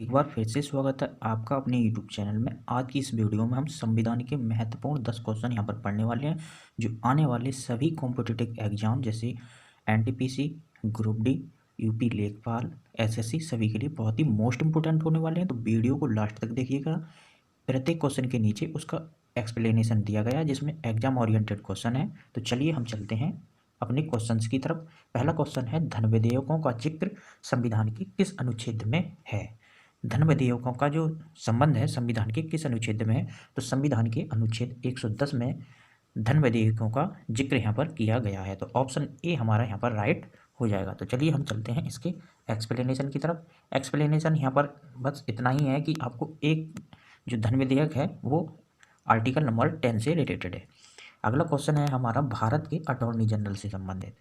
एक बार फिर से स्वागत है आपका अपने यूट्यूब चैनल में। आज की इस वीडियो में हम संविधान के महत्वपूर्ण 10 क्वेश्चन यहाँ पर पढ़ने वाले हैं, जो आने वाले सभी कॉम्पिटिटिव एग्जाम जैसे एनटीपीसी, ग्रुप डी, यूपी लेखपाल, एसएससी सभी के लिए बहुत ही मोस्ट इंपोर्टेंट होने वाले हैं। तो वीडियो को लास्ट तक देखिएगा। प्रत्येक क्वेश्चन के नीचे उसका एक्सप्लेनेशन दिया गया है, जिसमें एग्जाम ओरिएंटेड क्वेश्चन है। तो चलिए हम चलते हैं अपने क्वेश्चंस की तरफ। पहला क्वेश्चन है, धन विधेयकों का जिक्र संविधान के किस अनुच्छेद में है? धन विधेयकों का जो संबंध है संविधान के किस अनुच्छेद में है? तो संविधान के अनुच्छेद 110 में धन विधेयकों का जिक्र यहाँ पर किया गया है। तो ऑप्शन ए हमारा यहाँ पर राइट हो जाएगा। तो चलिए हम चलते हैं इसके एक्सप्लेनेशन की तरफ। एक्सप्लेनेशन यहाँ पर बस इतना ही है कि आपको एक जो धन विधेयक है वो आर्टिकल नंबर 10 से रिलेटेड है। अगला क्वेश्चन है हमारा, भारत के अटॉर्नी जनरल से संबंधित।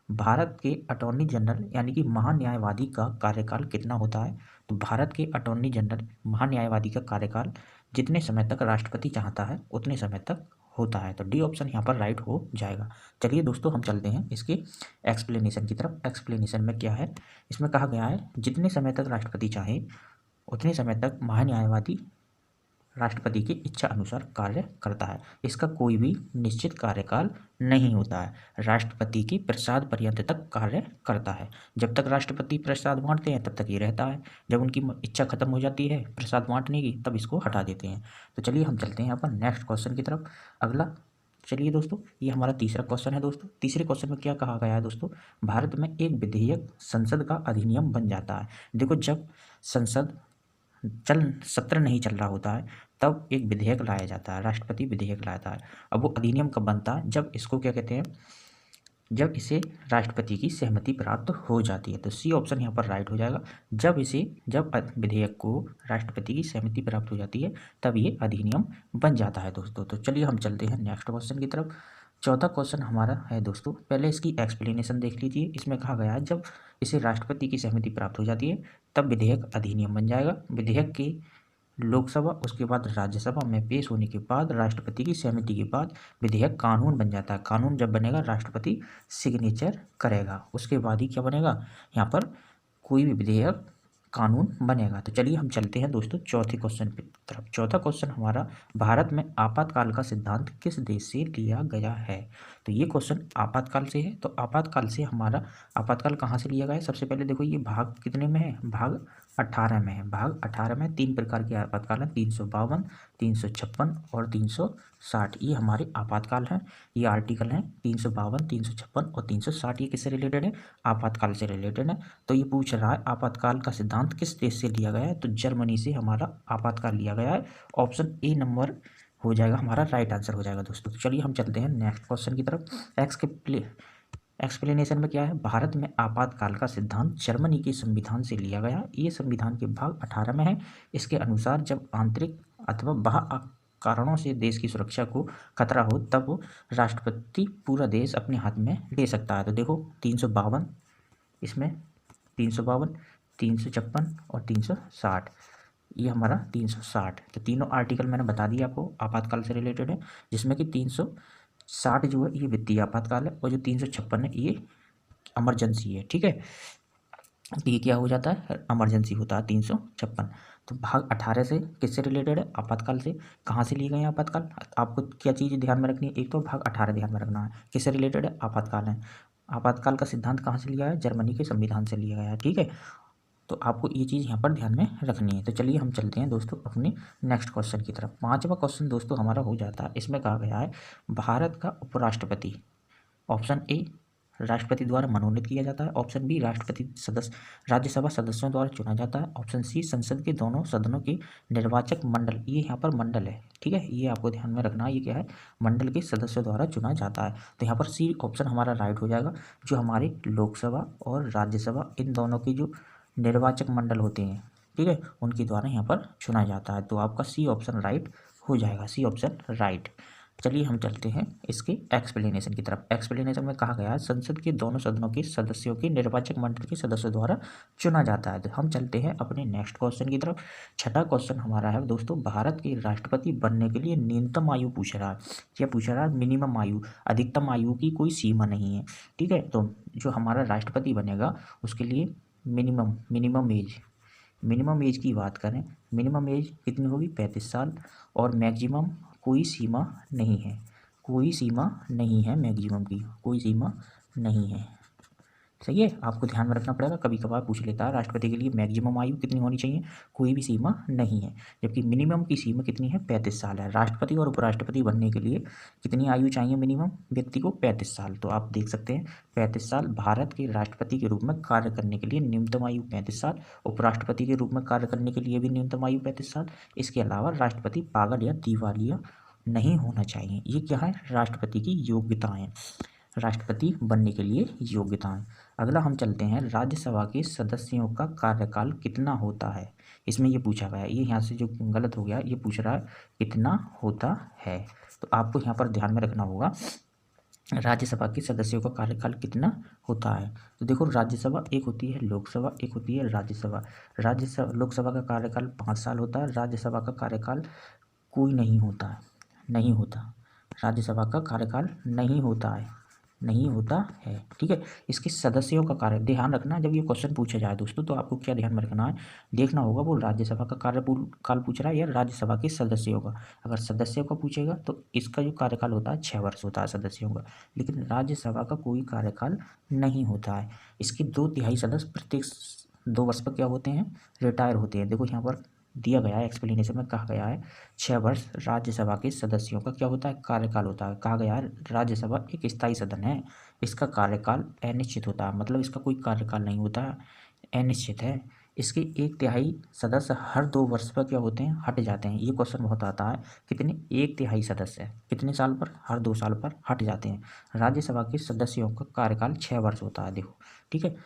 भारत के अटॉर्नी जनरल यानी कि महान्यायवादी का कार्यकाल कितना होता है? तो भारत के अटॉर्नी जनरल महान्यायवादी का कार्यकाल जितने समय तक राष्ट्रपति चाहता है उतने समय तक होता है। तो डी ऑप्शन यहाँ पर राइट हो जाएगा। चलिए दोस्तों हम चलते हैं इसके एक्सप्लेनेशन की तरफ। एक्सप्लेनेशन में क्या है, इसमें कहा गया है जितने समय तक राष्ट्रपति चाहे उतने समय तक महान्यायवादी राष्ट्रपति की इच्छा अनुसार कार्य करता है। इसका कोई भी निश्चित कार्यकाल नहीं होता है। राष्ट्रपति की प्रसाद पर्यंत तक कार्य करता है। जब तक राष्ट्रपति प्रसाद बांटते हैं तब तक ये रहता है। जब उनकी इच्छा खत्म हो जाती है प्रसाद बांटने की, तब इसको हटा देते हैं। तो चलिए हम चलते हैं यहाँ पर नेक्स्ट क्वेश्चन की तरफ। अगला, चलिए दोस्तों ये हमारा तीसरा क्वेश्चन है। दोस्तों तीसरे क्वेश्चन में क्या कहा गया है? दोस्तों भारत में एक विधेयक संसद का अधिनियम बन जाता है। देखो, जब संसद सत्र नहीं चल रहा होता है तब एक विधेयक लाया जाता है, राष्ट्रपति विधेयक लाता है। अब वो अधिनियम कब बनता है? जब इसको क्या कहते हैं, जब इसे राष्ट्रपति की सहमति प्राप्त हो जाती है। तो सी ऑप्शन यहाँ पर राइट हो जाएगा। जब विधेयक को राष्ट्रपति की सहमति प्राप्त हो जाती है तब ये अधिनियम बन जाता है दोस्तों। तो चलिए हम चलते हैं नेक्स्ट क्वेश्चन की तरफ। चौथा क्वेश्चन हमारा है दोस्तों, पहले इसकी एक्सप्लेनेशन देख लीजिए। इसमें कहा गया है जब इसे राष्ट्रपति की सहमति प्राप्त हो जाती है तब विधेयक अधिनियम बन जाएगा। विधेयक के लोकसभा उसके बाद राज्यसभा में पेश होने के बाद राष्ट्रपति की सहमति के बाद विधेयक कानून बन जाता है। कानून जब बनेगा राष्ट्रपति सिग्नेचर करेगा, उसके बाद ही क्या बनेगा, यहाँ पर कोई भी विधेयक कानून बनेगा। तो चलिए हम चलते हैं दोस्तों चौथे क्वेश्चन की तरफ। चौथा क्वेश्चन हमारा, भारत में आपातकाल का सिद्धांत किस देश से लिया गया है? तो ये क्वेश्चन आपातकाल से है। तो आपातकाल से हमारा आपातकाल कहाँ से लिया गया है? सबसे पहले देखो ये भाग कितने में है, भाग 18 में है। भाग 18 में 3 प्रकार के आपातकाल हैं, 352, 356 और 360। ये हमारे आपातकाल हैं। ये आर्टिकल हैं 352, 356 और 360। ये किससे रिलेटेड है? आपातकाल से रिलेटेड है। तो ये पूछ रहा है आपातकाल का सिद्धांत किस देश से लिया गया है? तो जर्मनी से हमारा आपातकाल लिया गया है। ऑप्शन ए नंबर हो जाएगा हमारा राइट आंसर हो जाएगा दोस्तों। तो चलिए हम चलते हैं नेक्स्ट क्वेश्चन की तरफ। एक्सप्लेनेशन में क्या है, भारत में आपातकाल का सिद्धांत जर्मनी के संविधान से लिया गया। ये संविधान के भाग 18 में है। इसके अनुसार जब आंतरिक अथवा बाह्य कारणों से देश की सुरक्षा को खतरा हो तब राष्ट्रपति पूरा देश अपने हाथ में ले सकता है। तो देखो 352, इसमें 352, 356 और 360, ये हमारा 360। तो तीनों आर्टिकल मैंने बता दिया आपको आपातकाल से रिलेटेड है, जिसमें कि 360 जो है ये वित्तीय आपातकाल है और जो 356 है ये इमरजेंसी है। ठीक है, तो ये क्या हो जाता है, इमरजेंसी होता है 356। तो भाग 18 से किससे रिलेटेड है? आपातकाल से। कहाँ से लिए गए हैं आपातकाल? आपको क्या चीज़ ध्यान में रखनी है, एक तो भाग 18 ध्यान में रखना है, किससे रिलेटेड है? आपातकाल है। आपातकाल का सिद्धांत कहाँ से लिया है? जर्मनी के संविधान से लिया गया है। ठीक है, तो आपको ये चीज़ यहाँ पर ध्यान में रखनी है। तो चलिए हम चलते हैं दोस्तों अपने नेक्स्ट क्वेश्चन की तरफ। पांचवा क्वेश्चन दोस्तों हमारा हो जाता है, इसमें कहा गया है भारत का उपराष्ट्रपति, ऑप्शन ए राष्ट्रपति द्वारा मनोनीत किया जाता है, ऑप्शन बी राष्ट्रपति सदस्य राज्यसभा सदस्यों द्वारा चुना जाता है, ऑप्शन सी संसद के दोनों सदनों के निर्वाचक मंडल, ये यहाँ पर मंडल है। ठीक है, ये आपको ध्यान में रखना है, ये क्या है, मंडल के सदस्यों द्वारा चुना जाता है। तो यहाँ पर सी ऑप्शन हमारा राइट हो जाएगा। जो हमारी लोकसभा और राज्यसभा इन दोनों की जो निर्वाचक मंडल होते हैं, ठीक है, उनके द्वारा यहाँ पर चुना जाता है। तो आपका सी ऑप्शन राइट हो जाएगा, सी ऑप्शन राइट। चलिए हम चलते हैं इसके एक्सप्लेनेशन की तरफ। एक्सप्लेनेशन में कहा गया है संसद के दोनों सदनों के सदस्यों के निर्वाचक मंडल के सदस्यों द्वारा चुना जाता है। तो हम चलते हैं अपने नेक्स्ट क्वेश्चन की तरफ। छठा क्वेश्चन हमारा है दोस्तों, भारत के राष्ट्रपति बनने के लिए न्यूनतम आयु पूछ रहा है। क्या पूछ रहा है? मिनिमम आयु, अधिकतम आयु की कोई सीमा नहीं है। ठीक है, तो जो हमारा राष्ट्रपति बनेगा उसके लिए मिनिमम मिनिमम एज की बात करें, मिनिमम एज कितनी होगी 35 साल, और मैक्सिमम कोई सीमा नहीं है, कोई सीमा नहीं है मैक्सिमम की, कोई सीमा नहीं है। सही है, आपको ध्यान में रखना पड़ेगा, कभी कभार पूछ लेता है राष्ट्रपति के लिए मैक्सिमम आयु कितनी होनी चाहिए, कोई भी सीमा नहीं है, जबकि मिनिमम की सीमा कितनी है 35 साल है। राष्ट्रपति और उपराष्ट्रपति बनने के लिए कितनी आयु चाहिए मिनिमम व्यक्ति को 35 साल। तो आप देख सकते हैं 35 साल, भारत के राष्ट्रपति के रूप में कार्य करने के लिए न्यूनतम आयु 35 साल, उपराष्ट्रपति के रूप में कार्य करने के लिए भी न्यूनतम आयु 35 साल। इसके अलावा राष्ट्रपति पागल या दिवालिया नहीं होना चाहिए। ये क्या है, राष्ट्रपति की योग्यताएं, राष्ट्रपति बनने के लिए योग्यताएं। अगला हम चलते हैं, राज्यसभा के सदस्यों का कार्यकाल कितना होता है। इसमें ये पूछा गया है, ये यहाँ से जो गलत हो गया, ये पूछ रहा है कितना होता है। तो आपको यहाँ पर ध्यान में रखना होगा राज्यसभा के सदस्यों का कार्यकाल कितना होता है। तो देखो, राज्यसभा एक होती है, लोकसभा एक होती है, राज्यसभा। राज्यसभा, लोकसभा का कार्यकाल 5 साल होता है, राज्यसभा का कार्यकाल कोई नहीं होता है, नहीं होता, राज्यसभा का कार्यकाल नहीं होता है, नहीं होता है। ठीक है, इसके सदस्यों का कार्य ध्यान रखना, जब ये क्वेश्चन पूछा जाए दोस्तों तो आपको क्या ध्यान में रखना है, देखना होगा वो राज्यसभा का कार्यकाल पूछ रहा है या राज्यसभा के सदस्यों का। अगर सदस्यों का पूछेगा तो इसका जो कार्यकाल होता है 6 वर्ष होता है सदस्यों का, लेकिन राज्यसभा का कोई कार्यकाल नहीं होता है। इसके 2/3 सदस्य प्रत्येक 2 वर्ष पर क्या होते हैं, रिटायर होते हैं। देखो यहाँ पर दिया गया है, एक्सप्लेनेशन में कहा गया है 6 वर्ष राज्यसभा के सदस्यों का क्या होता है, कार्यकाल होता है। कहा गया है राज्यसभा एक स्थायी सदन है, इसका कार्यकाल अनिश्चित होता है, मतलब इसका कोई कार्यकाल नहीं होता है, अनिश्चित है। इसके 1/3 सदस्य हर 2 वर्ष पर क्या होते हैं, हट जाते हैं। ये क्वेश्चन बहुत आता है, कितने 1/3 सदस्य कितने साल पर, हर 2 साल पर हट जाते हैं। राज्यसभा के सदस्यों का कार्यकाल 6 वर्ष होता है। देखो ठीक है,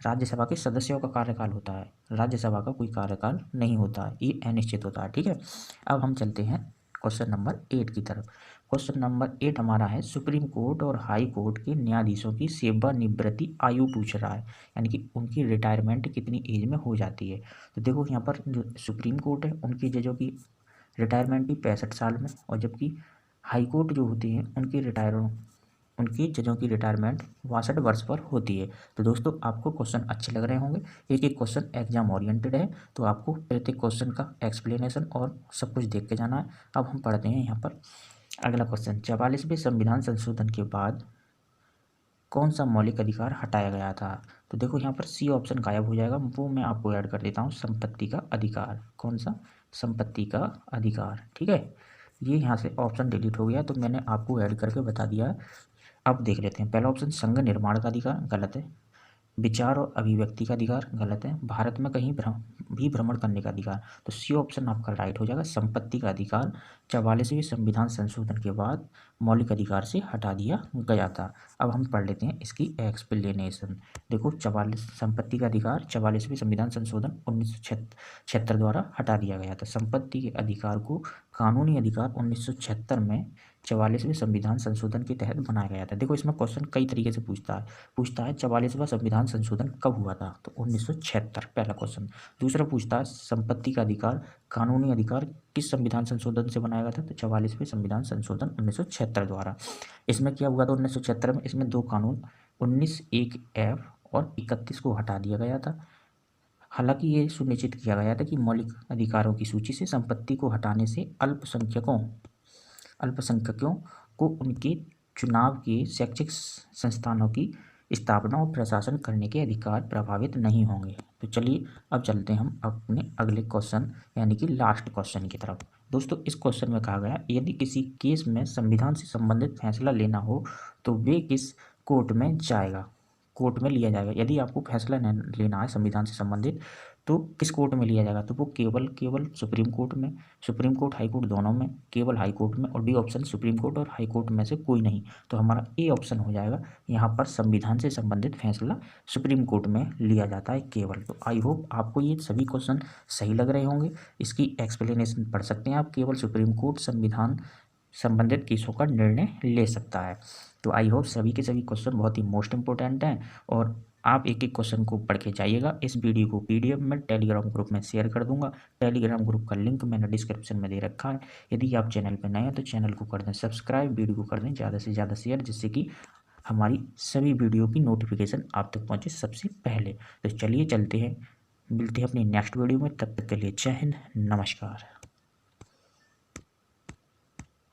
राज्यसभा के सदस्यों का कार्यकाल होता है, राज्यसभा का कोई कार्यकाल नहीं होता है, ये अनिश्चित होता है। ठीक है, अब हम चलते हैं क्वेश्चन नंबर 8 की तरफ। क्वेश्चन नंबर 8 हमारा है, सुप्रीम कोर्ट और हाई कोर्ट के न्यायाधीशों की सेवानिवृत्ति आयु पूछ रहा है, यानी कि उनकी रिटायरमेंट कितनी एज में हो जाती है। तो देखो यहाँ पर जो सुप्रीम कोर्ट है उनकी जजों की रिटायरमेंट भी 65 साल में, और जबकि हाई कोर्ट जो होती हैं उनकी जजों की रिटायरमेंट 62 वर्ष पर होती है। तो दोस्तों आपको क्वेश्चन अच्छे लग रहे होंगे, एक एक क्वेश्चन एग्जाम ओरिएंटेड है, तो आपको प्रत्येक क्वेश्चन का एक्सप्लेनेशन और सब कुछ देख के जाना है। अब हम पढ़ते हैं यहाँ पर अगला क्वेश्चन, 44वें संविधान संशोधन के बाद कौन सा मौलिक अधिकार हटाया गया था। तो देखो यहाँ पर सी ऑप्शन गायब हो जाएगा, वो मैं आपको ऐड कर देता हूँ, संपत्ति का अधिकार। कौन सा, संपत्ति का अधिकार। ठीक है, ये यहाँ से ऑप्शन डिलीट हो गया, तो मैंने आपको ऐड करके बता दिया है। अब देख लेते हैं, पहला ऑप्शन संघ निर्माण का अधिकार गलत है, विचार और अभिव्यक्ति का अधिकार गलत है, भारत में कहीं भी भ्रमण करने का अधिकार। तो सी ऑप्शन आपका राइट हो जाएगा, संपत्ति का अधिकार 44वें संविधान संशोधन के बाद मौलिक अधिकार से हटा दिया गया था। अब हम पढ़ लेते हैं इसकी एक्सप्लेनेशन। देखो 44 संपत्ति का अधिकार 44वें संविधान संशोधन 1976 द्वारा हटा दिया गया था। संपत्ति के अधिकार को कानूनी अधिकार 1976 में 44वें संविधान संशोधन के तहत बनाया गया था। देखो इसमें क्वेश्चन कई तरीके से पूछता है 44वां संविधान संशोधन कब हुआ था, तो 1976 पहला क्वेश्चन। दूसरा पूछता है संपत्ति का अधिकार कानूनी अधिकार किस संविधान संशोधन से बनाया गया था, तो 44वें संविधान संशोधन 1976 द्वारा। इसमें क्या हुआ था 1976 में, इसमें 2 कानून 19(1)(f) और 31 को हटा दिया गया था। हालांकि ये सुनिश्चित किया गया था कि मौलिक अधिकारों की सूची से संपत्ति को हटाने से अल्पसंख्यकों को उनके चुनाव के शैक्षिक संस्थानों की स्थापना और प्रशासन करने के अधिकार प्रभावित नहीं होंगे। तो चलिए अब चलते हैं हम अपने अगले क्वेश्चन यानी कि लास्ट क्वेश्चन की तरफ। दोस्तों इस क्वेश्चन में कहा गया, यदि किसी केस में संविधान से संबंधित फैसला लेना हो तो वे किस कोर्ट में लिया जाएगा। यदि आपको फैसला लेना है संविधान से संबंधित तो किस कोर्ट में लिया जाएगा, तो वो केवल सुप्रीम कोर्ट में, सुप्रीम कोर्ट हाई कोर्ट दोनों में, केवल हाई कोर्ट में, और डी ऑप्शन सुप्रीम कोर्ट और हाई कोर्ट में से कोई नहीं। तो हमारा ए ऑप्शन हो जाएगा, यहाँ पर संविधान से संबंधित फैसला सुप्रीम कोर्ट में लिया जाता है केवल। तो आई होप आपको ये सभी क्वेश्चन सही लग रहे होंगे। इसकी एक्सप्लेनेशन पढ़ सकते हैं आप, केवल सुप्रीम कोर्ट संविधान संबंधित केसों का निर्णय ले सकता है। तो आई होप सभी के सभी क्वेश्चन बहुत ही मोस्ट इंपॉर्टेंट हैं और आप एक एक क्वेश्चन को पढ़ के जाइएगा। इस वीडियो को PDF में टेलीग्राम ग्रुप में शेयर कर दूंगा। टेलीग्राम ग्रुप का लिंक मैंने डिस्क्रिप्शन में दे रखा है। यदि आप चैनल पर नए हैं तो चैनल को कर दें सब्सक्राइब, वीडियो को कर दें ज़्यादा से ज़्यादा शेयर, जिससे कि हमारी सभी वीडियो की नोटिफिकेशन आप तक पहुँचे सबसे पहले। तो चलिए चलते हैं मिलते हैं अपनी नेक्स्ट वीडियो में, तब तक के लिए जय हिंद, नमस्कार।